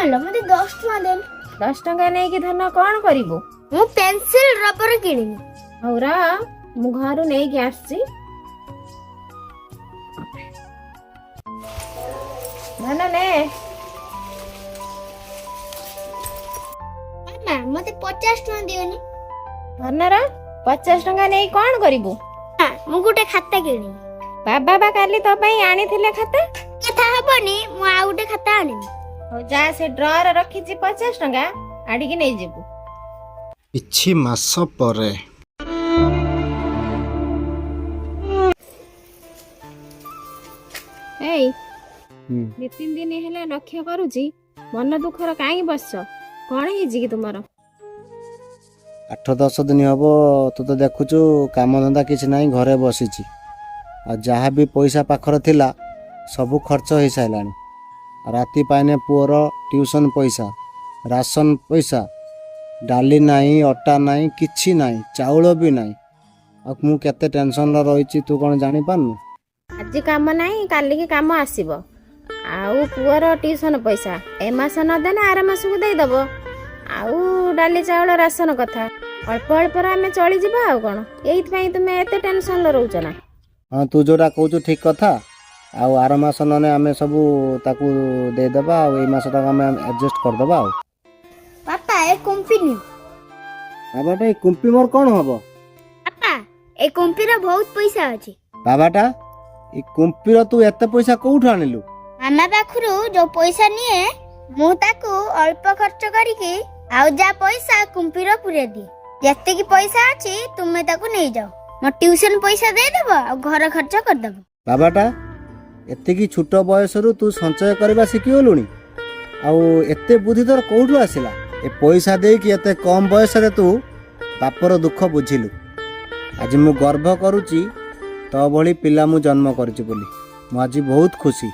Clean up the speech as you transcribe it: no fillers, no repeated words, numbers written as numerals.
मिल मते 10 टका देन 10 टंका नहीं कि धन कौन करिबो मु पेंसिल रबर किनिनी औरा मु घरु नहीं कि आसी धन ने मामा मते 50 टका दियोनी धनर 50 टंका नहीं कौन करिबो हां मु गुटे खाता किनिनी बाबा बा काली तो पई आनी थिले खाता कथा हबनी मु आ गुटे खाता आनिनी हो जा से ड्रॉर रखी 50 टंका आडी के नहीं जेबू କିଛି ମାସ ପରେ एई 2-3 दिन हेले लक्ष्य करूची मन दुखर काई बसछ कोन हिजी कि तुमरो 8-10 दिन हब तू तो देखुचु काम धंदा किसी ना घरे बसीची आ जहाँ भी पैसा पाखर थिला सबू खर्च हो सारानी राति पाइने पुअर ट्यूशन पैसा राशन पैसा डाली नहीं अटा नहीं किछि नहीं चाउल भी नहीं आ मु केते टेंशन रही तू कौन जानी पारनु आज काम नहीं काली की काम आसीबो आउ पुअर ट्यूशन पैसा ए मास न देना आर मास को दे दबो आउ डाली चावल राशन कथा अल्प अल्प आमे चली जिबा आ कोन एइत पई तुमे एते टेंशन रहउछ ना हाँ तू जोटा कहू ठीक कथा आउ आर मास नने आमे सब ताकू दे दबा आ ए मास तक आमे एडजस्ट कर दबा आ पापा ए कंपनी बाबाटा ए कुंपी मोर कौन हबो पापा ए कंपनी रे बहुत पैसा अछि बाबाटा ए कुंपी रो तू एते पैसा कोउठ आनिलु मामा पाखरु जो पैसा निए मु ताकू अल्प खर्च करिके आउ जा पैसा कंपनी रे पुरे दी जत्ते की पैसा अछि तुमे ताकू नै जाओ मो ट्यूशन पैसा दे देबो आ घर खर्च कर देबो बाबाटा एते की छोट बयस रु तू संचय करबा सिकियोलुनी आउ एते बुद्धि तोर कोउठु आसिला ए पैसा दे कि एते कम बयस रे तू बापर दुख बुझिलु आज मु गर्व करूची तो भली पिला मु जन्म करची बोली मु आज बहुत खुशी।